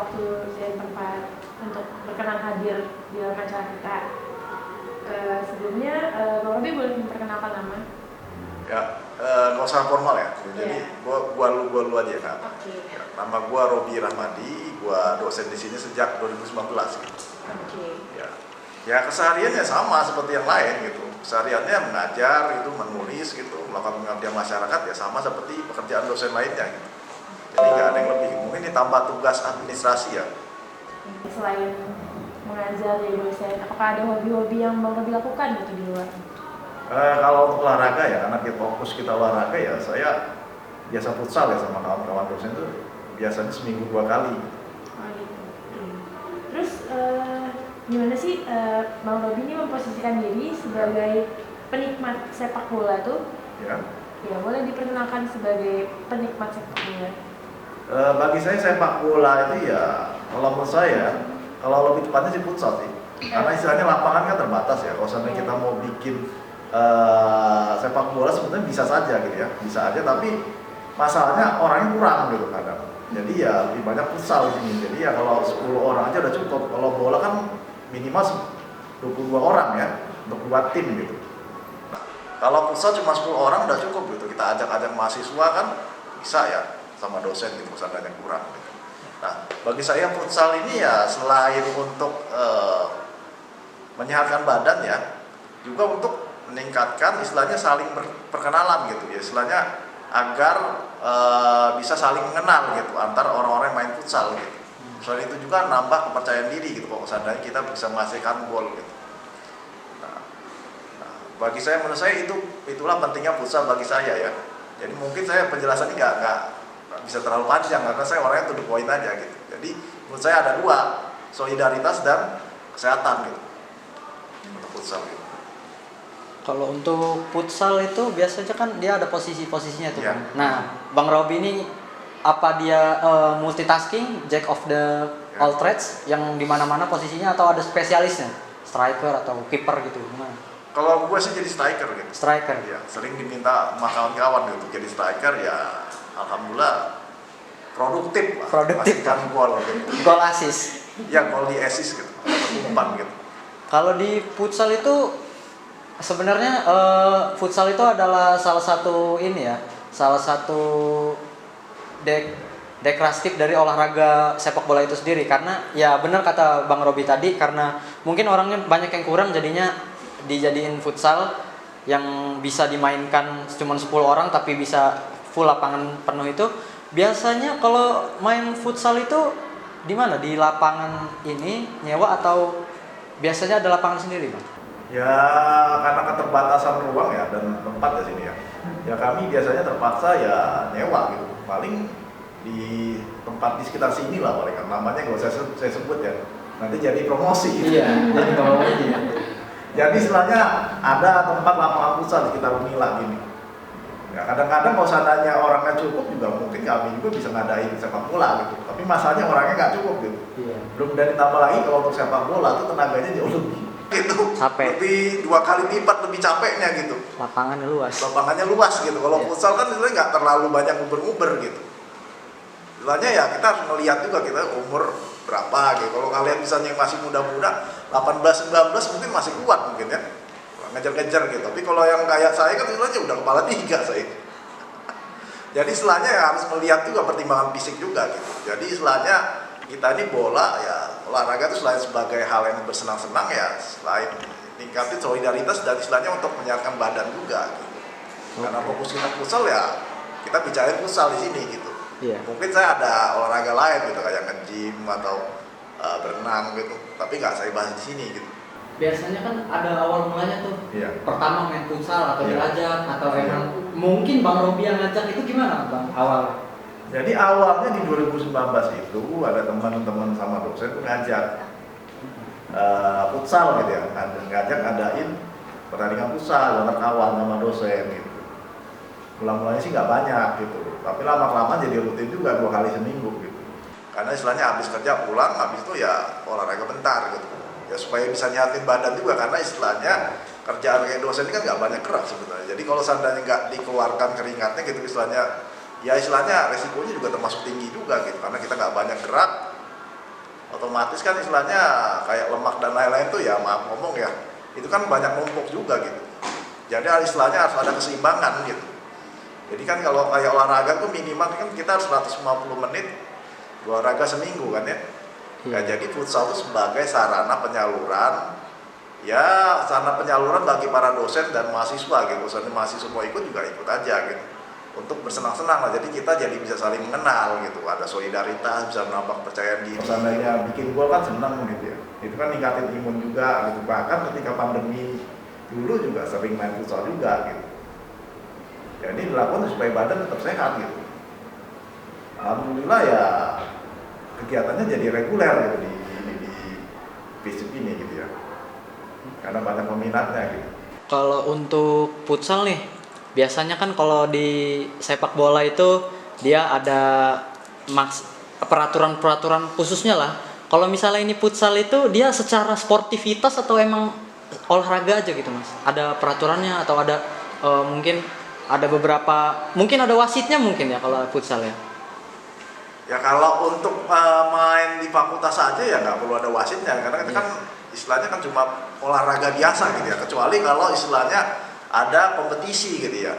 waktu dan tempat untuk berkenan hadir di dalam acara kita. Sebelumnya, Bang Robi boleh memperkenalkan nama? Ya, nggak usah formal ya. Jadi gua lu aja kan. Oke. Ya, nama gua Robi Rahmadi, gua dosen di sini sejak 2019 gitu. Oke. Ya kesehariannya sama seperti yang lain gitu. Kesehariannya mengajar, itu menulis gitu, melakukan pengabdian masyarakat ya sama seperti pekerjaan dosen lainnya gitu. Jadi nggak ada yang lebih. Mungkin ditambah tugas administrasi ya. Selain mengajar jadi dosen, apakah ada hobi-hobi yang Bang Robi lakukan gitu di luar? Kalau untuk olahraga ya, karena kita fokus kita olahraga ya, saya biasa futsal ya sama kawan-kawan dosen itu biasanya seminggu 2 kali. Oh gitu. Terus gimana sih Bang Robi ini memposisikan diri sebagai penikmat sepak bola tuh? Ya. Ya boleh diperkenalkan sebagai penikmat sepak bola. Bagi saya sepak bola itu ya, kalau menurut saya, kalau lebih tepatnya sih futsal sih. Karena istilahnya lapangan kan terbatas ya. Kalau seandainya kita mau bikin sepak bola sebenarnya bisa saja gitu ya, bisa aja. Tapi masalahnya orangnya kurang gitu kadang. Jadi ya lebih banyak futsal di sini. Jadi ya kalau 10 orang aja udah cukup. Kalau bola kan minimal 22 orang ya untuk buat tim gitu. Kalau futsal cuma 10 orang udah cukup gitu. Kita ajak-ajak mahasiswa kan bisa ya sama dosen gitu, seandainya kurang gitu. Nah, bagi saya futsal ini ya selain untuk menyehatkan badan ya, juga untuk meningkatkan istilahnya saling perkenalan gitu ya, istilahnya agar bisa saling mengenal gitu antar orang-orang yang main futsal gitu. Selain itu juga nambah kepercayaan diri gitu kalau seandainya kita bisa menghasilkan gol gitu. Bagi saya, menurut saya itulah pentingnya futsal bagi saya ya. Jadi mungkin saya penjelasannya nggak bisa terlalu panjang karena saya orangnya to the point aja gitu. Jadi menurut saya ada dua, solidaritas dan kesehatan gitu untuk futsal gitu. Kalau untuk futsal itu biasanya kan dia ada posisi-posisinya tuh. Ya. Nah, Bang Robi ini apa dia multitasking, jack of the all trades yang di mana-mana posisinya atau ada spesialisnya, striker atau kiper gitu? Gimana? Kalau gue sih jadi striker gitu. Striker. Ya, sering diminta sama kawan-kawan gitu jadi striker ya, alhamdulillah produktif. Menghasilkan gol gitu. Gol assist. Ya, gol di assist gitu, umpan gitu. Kalau di futsal itu sebenarnya futsal itu adalah salah satu deklasif dari olahraga sepak bola itu sendiri, karena ya benar kata Bang Robi tadi, karena mungkin orangnya banyak yang kurang jadinya dijadiin futsal yang bisa dimainkan cuma 10 orang tapi bisa full lapangan penuh itu. Biasanya kalau main futsal itu di mana? Di lapangan ini nyewa atau biasanya ada lapangan sendiri, Bang? Ya karena keterbatasan ruang ya dan tempat di sini ya. Ya kami biasanya terpaksa ya nyewa gitu. Paling di tempat di sekitar sini lah paling, namanya nggak usah saya sebut ya. Nanti jadi promosi. Iya, jadi promosi. Jadi istilahnya ada tempat lapangan futsal di sekitar Unila gini. Ya kadang-kadang kalau seandainya orangnya cukup juga mungkin kami juga bisa ngadain sepak bola gitu. Tapi masalahnya orangnya nggak cukup gitu. Iya. Belum dari tambah lagi kalau untuk sepak bola tuh tenaganya jauh lebih. Itu Capek. lebih 2 kali lipat lebih capeknya gitu. Lapangannya luas. Lapangannya luas gitu. Kalau Iya. futsal kan istilahnya nggak terlalu banyak nguber-nguber gitu. Istilahnya ya kita harus melihat juga kita umur berapa gitu. Kalau kalian misalnya yang masih muda-muda 18-19 mungkin masih kuat mungkin ya. Ngejar-ngejar gitu. Tapi kalau yang kayak saya kan istilahnya udah kepala 3 saya. Jadi istilahnya ya harus melihat juga pertimbangan fisik juga gitu. Jadi istilahnya kita ini bola ya, olahraga itu selain sebagai hal yang bersenang-senang ya, selain tingkatin solidaritas dan istilahnya untuk menyehatkan badan juga gitu. Karena fokus kita futsal ya, kita bicara futsal di sini gitu. Iya. Mungkin saya ada olahraga lain gitu kayak nge-gym atau berenang gitu, tapi nggak saya bahas di sini gitu. Biasanya kan ada awal mulanya tuh. Iya. Pertama main futsal atau Iya. diajak atau Iya. emang mungkin Bang Robi yang ngajak, itu gimana Bang awal? Jadi awalnya di 2019 itu ada teman-teman sama dosen ngajak futsal gitu ya, ngajak ngadain pertandingan futsal antar kawan sama dosen gitu. Mulai-mulanya sih nggak banyak gitu, tapi lama-lama jadi rutin juga 2 kali seminggu gitu. Karena istilahnya habis kerja pulang, habis itu ya olahraga bentar gitu. Ya supaya bisa nyiapin badan juga, karena istilahnya kerjaan kayak dosen ini kan nggak banyak gerak sebenarnya. Jadi kalau seandainya nggak dikeluarkan keringatnya gitu istilahnya, ya istilahnya resikonya juga termasuk tinggi juga gitu, karena kita nggak banyak gerak, Otomatis kan istilahnya kayak lemak dan lain-lain tuh ya maaf ngomong ya, itu kan banyak numpuk juga gitu. Jadi istilahnya harus ada keseimbangan gitu. Jadi kan kalau kayak olahraga tuh minimal kan kita harus 150 menit olahraga seminggu kan ya. Nah, jadi futsal itu sebagai sarana penyaluran, ya sarana penyaluran bagi para dosen dan mahasiswa gitu. Dosen mahasiswa mau ikut juga ikut aja gitu. Untuk bersenang-senang lah, jadi kita jadi bisa saling mengenal gitu, ada solidaritas, bisa menambah kepercayaan diri. Seandainya bikin gol kan senang gitu ya, itu kan ningkatin imun juga gitu. Bahkan ketika pandemi dulu juga sering main futsal juga gitu. Ya ini dilakukan supaya badan tetap sehat gitu. Alhamdulillah ya kegiatannya jadi reguler gitu di FISIP ini gitu ya, karena banyak peminatnya gitu. Kalau untuk futsal nih, biasanya kan kalau di sepak bola itu dia ada peraturan-peraturan khususnya lah. Kalau misalnya ini futsal itu dia secara sportivitas atau emang olahraga aja gitu mas? Ada peraturannya atau ada mungkin ada beberapa, mungkin ada wasitnya mungkin ya kalau futsal ya? Ya kalau untuk main di fakultas saja ya nggak perlu ada wasitnya, karena kita kan istilahnya kan cuma olahraga biasa gitu ya, kecuali kalau istilahnya ada kompetisi gitu ya.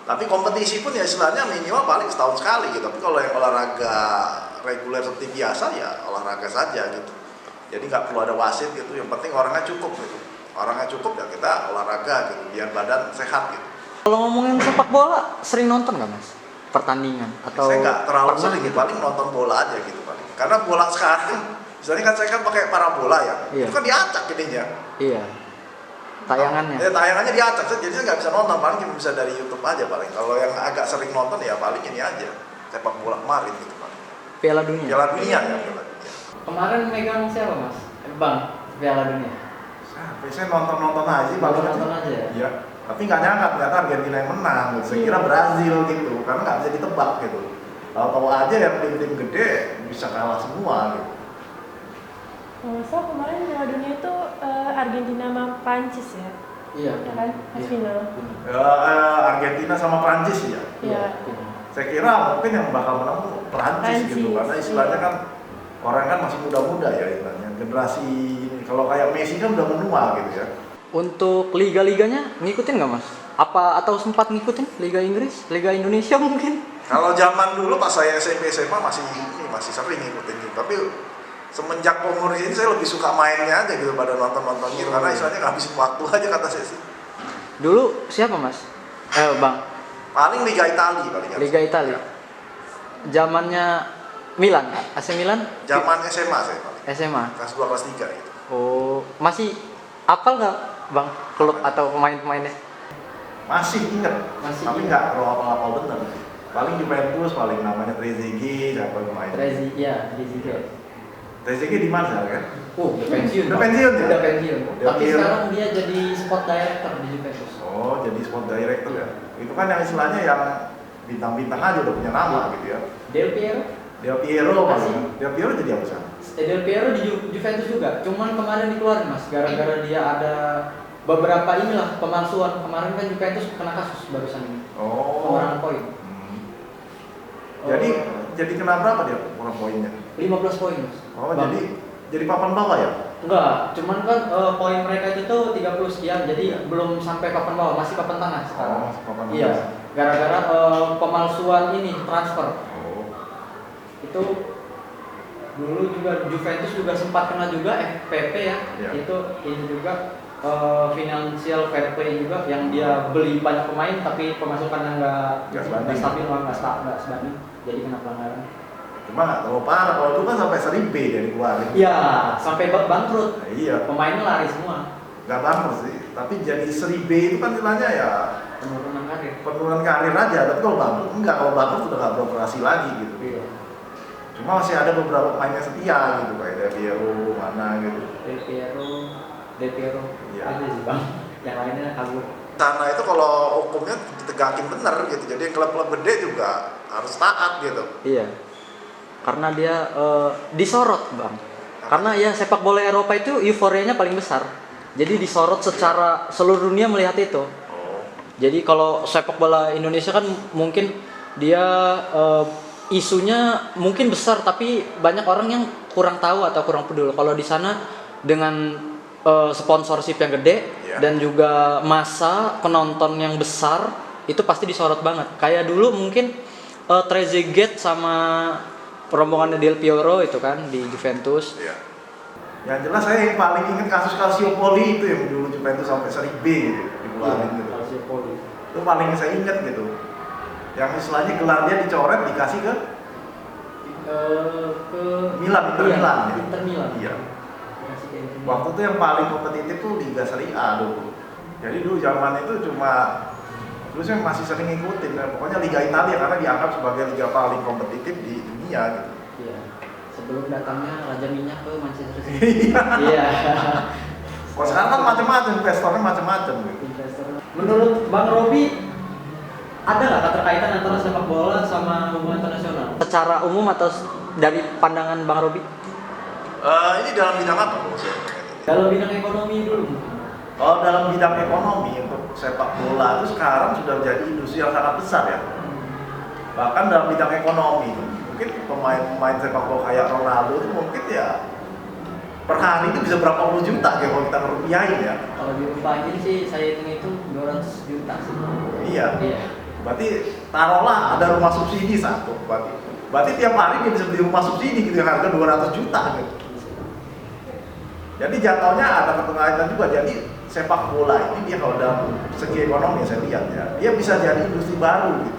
Tapi kompetisi pun ya istilahnya minimal paling setahun sekali gitu. Tapi kalau yang olahraga reguler seperti biasa ya olahraga saja gitu. Jadi nggak perlu ada wasit gitu, yang penting orangnya cukup gitu. Orangnya cukup ya kita olahraga gitu, biar badan sehat gitu. Kalau ngomongin sepak bola, sering nonton nggak mas? Pertandingan atau saya nggak terlalu pernah sering gitu, paling nonton bola aja gitu paling. Karena bola sekarang, misalnya kan saya kan pakai parabola ya, itu kan diacak jadinya. Iya. Tayangannya. Ya tayangannya diacak, jadi saya nggak bisa nonton, paling cuma bisa dari YouTube aja paling. Kalau yang agak sering nonton ya paling ini aja, sepak bola kemarin gitu paling. Piala Dunia. Piala Dunia ya, Piala Dunia. Kemarin megang siapa mas? Bang, Piala Dunia. Saya nonton aja, Nonton aja ya. Iya. Tapi nggak nyangka ternyata Argentina yang menang. Gitu. Saya kira Brazil gitu, karena nggak bisa ditebak gitu. Kalau tahu aja yang tim-tim gede bisa kalah semua gitu. So kemarin Piala Dunia itu Argentina sama Prancis ya? Iya. Ya kan? Pas final. Argentina sama Prancis ya. Iya. Saya kira mungkin yang bakal menang tuh Prancis gitu, karena istilahnya kan orang kan masih muda-muda ya istilahnya. Generasi ini kalau kayak Messi kan udah menua gitu ya. Untuk liga-liganya ngikutin nggak mas? Apa atau sempat ngikutin Liga Inggris, Liga Indonesia mungkin? Kalau zaman dulu pas saya SMP SMA masih sering ngikutin gitu. Tapi semenjak umur ini saya lebih suka mainnya aja gitu pada nonton gitu, karena istilahnya ngabisin waktu aja kata saya sih. Dulu siapa mas? Bang. Paling Liga Italia paling. Liga Italia. Zamannya Milan, AC Milan? Zaman SMA saya paling. SMA. Kelas 2 kelas 3 gitu. Oh, masih apal nggak bang klub atau pemain-pemainnya? Masih inget, tapi nggak terlalu apal-apal bener. Paling Juventus, paling namanya Trezeguet, siapa yang main? Trezeguet. Trezeguet di mana sekarang kan? Udah pensiun. Udah pensiun ya? Udah pensiun. Udah Tapi pensiun. sekarang dia jadi sport director di Juventus. Oh, jadi sport director ya? Itu kan yang istilahnya yang bintang-bintang aja udah punya nama gitu ya. Del Piero? Del Piero Masih. paling. Del Piero jadi apa sekarang? Del Piero di Juventus juga. Cuman kemarin dikeluarin mas, gara-gara dia ada beberapa inilah pemalsuan. Kemarin kan Juventus kena kasus barusan ini. Oh. Pengurangan poin. Jadi kena berapa dia kurang poinnya? 15 poin mas. Oh, Bang. jadi papan bawah ya? Enggak, cuman kan poin mereka itu tuh 30 sekian, jadi belum sampai papan bawah, masih papan tengah sekarang. Oh, papan bawah. Iya, gara-gara pemalsuan ini transfer. Oh. Itu dulu juga Juventus juga sempat kena juga FPP ya. Iya. Itu ini juga financial fair play juga yang dia beli banyak pemain tapi pemasukannya nggak stabil, nggak sebanding, jadi kena pelanggaran. Cuma nggak terlalu parah, kalau itu kan sampai seri B dia dikeluarin. Iya, sampai bangkrut. Nah, iya. Pemainnya lari semua. Nggak bangkrut sih, tapi jadi seri B itu kan nilainya ya penurunan karir aja. Tapi kalau bangkrut enggak, kalau bangkrut sudah nggak beroperasi lagi gitu. Iya. Cuma masih ada beberapa pemain yang setia gitu, kayak Del Piero mana gitu. Del Piero. Iya. Aja sih bang. Yang lainnya kabur. Sana itu kalau hukumnya ditegakin bener gitu, jadi klub-klub gede juga harus taat gitu. Iya. Karena dia disorot bang. Karena ya sepak bola Eropa itu euforianya paling besar. Jadi disorot secara seluruh dunia melihat itu. Oh. Jadi kalau sepak bola Indonesia kan mungkin dia isunya mungkin besar tapi banyak orang yang kurang tahu atau kurang peduli. Kalau di sana dengan sponsorship yang gede dan juga masa penonton yang besar itu pasti disorot banget. Kayak dulu mungkin Trezeguet sama rombongannya Del Piero itu kan di Juventus. Iya. Yang jelas saya yang paling ingat kasus Calciopoli itu yang dulu Juventus sampai seri B gitu, dikeluarin gitu. Calciopoli. Itu paling saya ingat gitu. Yang istilahnya gelar dia dicoret dikasih ke Milan, Inter Milan. Ya? Inter Milan. Iya. Waktu itu yang paling kompetitif tuh Liga Serie A dulu. Jadi dulu zaman itu cuma dulu saya masih sering ngikutin ya. Pokoknya Liga Italia karena dianggap sebagai liga paling kompetitif di dunia gitu. Iya. Sebelum datangnya Raja Minyak ke Manchester City. Iya. Kalau sekarang kan macam-macam, investornya macam-macam gitu. Menurut Bang Robi, ada nggak keterkaitan antara sepak bola sama hubungan internasional? Secara umum atau dari pandangan Bang Robi? Ini dalam bidang apa Bos? Dalam bidang ekonomi dulu. Oh, dalam bidang ekonomi untuk sepak bola itu sekarang sudah menjadi industri yang sangat besar ya. Bahkan dalam bidang ekonomi, mungkin pemain-pemain sepak bola kayak Ronaldo itu mungkin ya per hari itu bisa berapa puluh juta ya kalau kita rupiahin ya. Kalau dirupahin sih saya hitung itu 200 juta sih. Iya. Berarti taruhlah ada rumah subsidi satu, berarti tiap hari dia bisa beli rumah subsidi gitu yang harga 200 juta gitu. Jadi jatuhnya ada keterkaitan juga. Jadi sepak bola ini dia kalau dalam segi ekonomi saya lihat ya, dia bisa jadi industri baru gitu.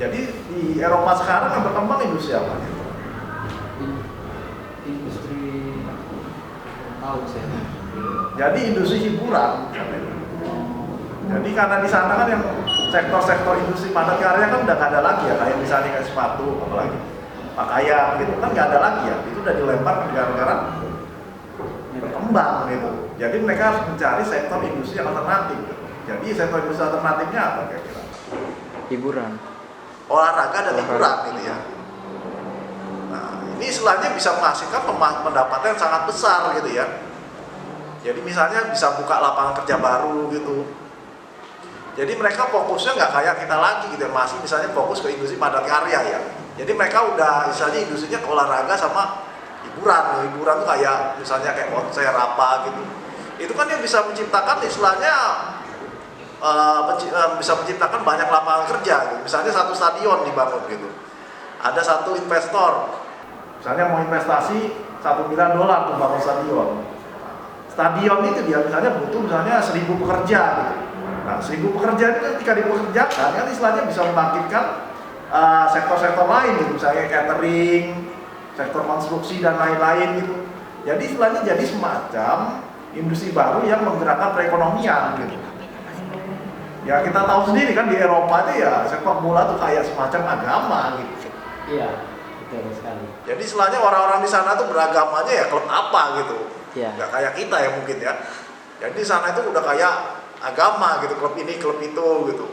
Jadi di Eropa sekarang yang berkembang industri apa gitu? Industri tahu saya. Jadi industri hiburan. Jadi karena di sana kan yang sektor-sektor industri padat karya kan udah nggak ada lagi ya, kayak misalnya kayak sepatu, apalagi pakaian gitu kan nggak ada lagi ya, itu udah dilempar ke negara-negara berkembang gitu. Jadi mereka harus mencari sektor industri yang alternatif. Gitu. Jadi sektor industri alternatifnya apa kira-kira? Hiburan. Olahraga dan hiburan gitu ya. Nah ini istilahnya bisa menghasilkan pendapatan yang sangat besar gitu ya. Jadi misalnya bisa buka lapangan kerja baru gitu. Jadi mereka fokusnya nggak kayak kita lagi gitu ya, masih misalnya fokus ke industri padat karya ya. Jadi mereka udah misalnya industrinya ke olahraga sama hiburan. Hiburan tuh kayak misalnya kayak konser apa gitu. Itu kan dia bisa menciptakan istilahnya bisa menciptakan banyak lapangan kerja gitu. Misalnya satu stadion dibangun gitu. Ada satu investor misalnya mau investasi $1 miliar untuk bangun stadion. Stadion itu dia misalnya butuh misalnya 1.000 pekerja gitu. Nah, 1.000 pekerja itu ketika dipekerjakan kan istilahnya bisa membangkitkan sektor-sektor lain gitu, misalnya catering, sektor konstruksi dan lain-lain gitu. Jadi istilahnya jadi semacam industri baru yang menggerakkan perekonomian gitu. Ya kita tahu sendiri kan di Eropa itu ya sepak bola tuh kayak semacam agama gitu. Iya, betul sekali. Jadi istilahnya orang-orang di sana tuh beragamanya ya klub apa gitu. Iya. Nggak kayak kita ya mungkin ya. Jadi di sana itu udah kayak agama gitu, klub ini, klub itu gitu.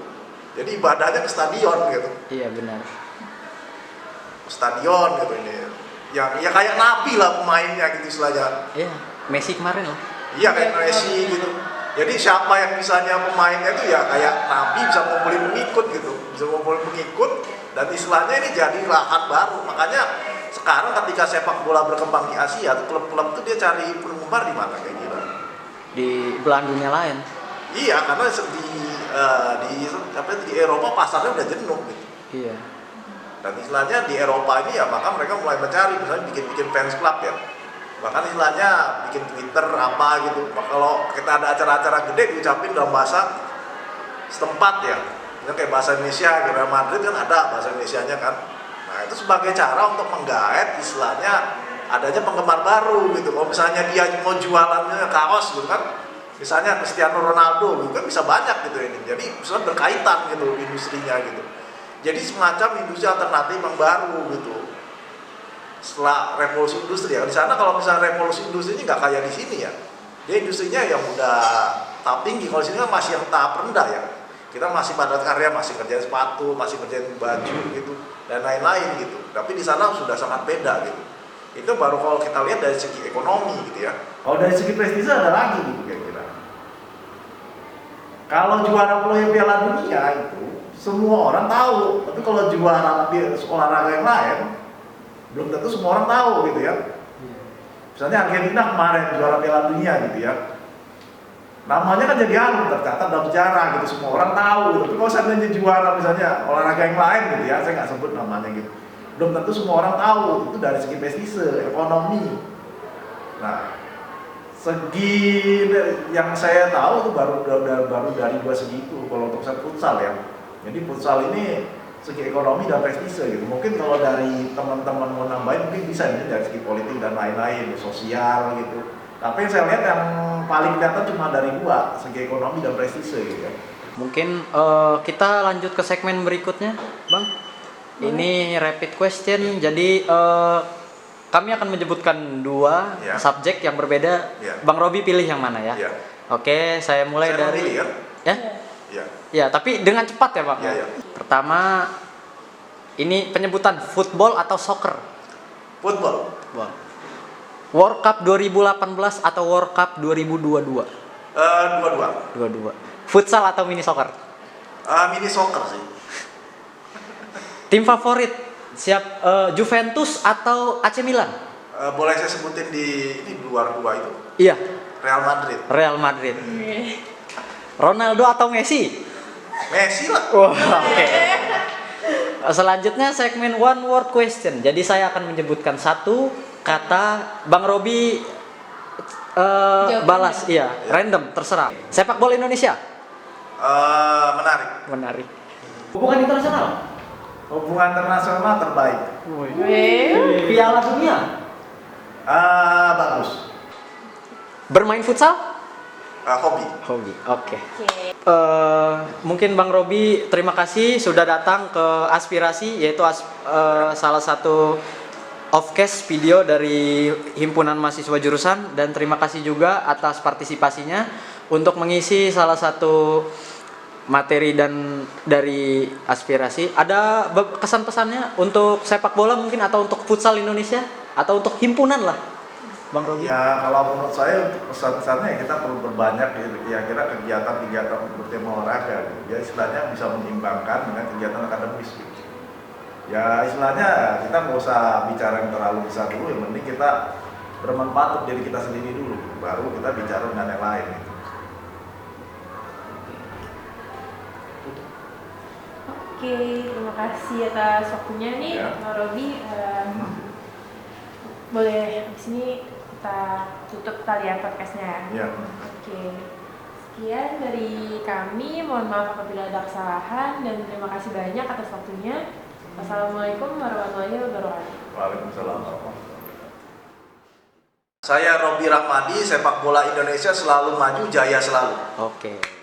Jadi ibadahnya ke stadion gitu. Iya benar. Stadion gitu ini. Yang ya kayak nabi lah pemainnya gitu istilahnya. Iya, Messi kemarin loh. Iya kayak Messi gitu. Jadi siapa yang misalnya pemainnya itu ya kayak nabi bisa ngumpulin pengikut gitu. Bisa ngumpulin pengikut dan istilahnya ini jadi lahan baru. Makanya sekarang ketika sepak bola berkembang di Asia, tuh klub-klub tuh dia cari penggemar di mana kayak gitu. Di belahan dunia lain. Iya, karena di Eropa pasarnya udah jenuh gitu. Iya. Dan istilahnya di Eropa ini ya maka mereka mulai mencari misalnya bikin fans club ya. Bahkan istilahnya bikin Twitter apa gitu. Kalau kita ada acara-acara gede diucapin dalam bahasa setempat ya. Misalnya kayak bahasa Indonesia, di Real Madrid kan ada bahasa Indonesianya kan. Nah, itu sebagai cara untuk menggaet istilahnya adanya penggemar baru gitu. Kalau misalnya dia mau jualannya kaos gitu kan. Misalnya Cristiano Ronaldo gitu kan bisa banyak gitu ini. Jadi misalnya berkaitan gitu industrinya gitu. Jadi semacam industri alternatif yang baru gitu. Setelah revolusi industri ya. Di sana kalau misalnya revolusi industri ini nggak kayak di sini ya. Dia industrinya yang udah tahap tinggi. Kalau di sini kan masih yang tahap rendah ya. Kita masih padat karya, masih kerjain sepatu, masih kerjain baju gitu dan lain-lain gitu. Tapi di sana sudah sangat beda gitu. Itu baru kalau kita lihat dari segi ekonomi gitu ya. Kalau dari segi prestise ada lagi gitu kira-kira. Kalau juara Piala Dunia itu semua orang tahu. Tapi kalau juara di olahraga yang lain, belum tentu semua orang tahu gitu ya. Misalnya Argentina kemarin juara Piala Dunia gitu ya. Namanya kan jadi harum, tercatat dalam sejarah gitu, semua orang tahu gitu. Tapi kalau seandainya juara misalnya olahraga yang lain gitu ya, saya nggak sebut namanya gitu. Belum tentu semua orang tahu, itu dari segi prestise, ekonomi. Nah, segi yang saya tahu itu baru dari dua segi itu kalau untuk futsal ya. Jadi futsal ini segi ekonomi dan prestise gitu. Mungkin kalau dari teman-teman mau nambahin mungkin bisa ini dari segi politik dan lain-lain, sosial gitu. Tapi yang saya lihat yang paling kelihatan cuma dari dua, segi ekonomi dan prestise gitu ya. Mungkin kita lanjut ke segmen berikutnya, Bang. Ini rapid question. Jadi kami akan menyebutkan dua subjek yang berbeda. Bang Robi pilih yang mana ya? Oke, saya mulai dari pilih, ya. Ya, tapi dengan cepat ya, Bang. Pertama, ini penyebutan football atau soccer? Football. World Cup 2018 atau World Cup 2022? Dua-dua. Futsal atau mini soccer? Mini soccer sih. Tim favorit siap Juventus atau AC Milan? Boleh saya sebutin di ini luar dua itu? Iya. Real Madrid. Ronaldo atau Messi? Messi lah. Oke. Selanjutnya segmen one word question. Jadi saya akan menyebutkan satu kata, Bang Robi balas, random, terserah. Sepak bola Indonesia? Menarik. Hubungan internasional? Hubungan internasional terbaik. Piala Dunia? Bagus. Bermain futsal? Hobi. Oke. Mungkin Bang Robi terima kasih sudah datang ke Aspirasi, yaitu salah satu offcast video dari Himpunan Mahasiswa Jurusan, dan terima kasih juga atas partisipasinya untuk mengisi salah satu materi dan dari Aspirasi. Ada kesan-pesannya untuk sepak bola mungkin, atau untuk futsal Indonesia, atau untuk himpunan lah, Bang Robi? Ya, kalau menurut saya untuk pesan-pesannya kita perlu berbanyak kira kegiatan-kegiatan bertema olahraga. Ya istilahnya bisa menyeimbangkan dengan kegiatan akademis. Ya istilahnya kita nggak usah bicara yang terlalu besar dulu, yang penting kita bermanfaat untuk diri kita sendiri dulu, baru kita bicara dengan yang lain. Oke, terima kasih atas waktunya nih, Bang Robi. Boleh di sini kita tutup kali ya podcastnya. Oke. Sekian dari kami, mohon maaf apabila ada kesalahan, dan terima kasih banyak atas waktunya. Wassalamualaikum warahmatullahi wabarakatuh. Waalaikumsalam. Saya Robi Rahmadi, sepak bola Indonesia selalu maju, jaya selalu. Oke.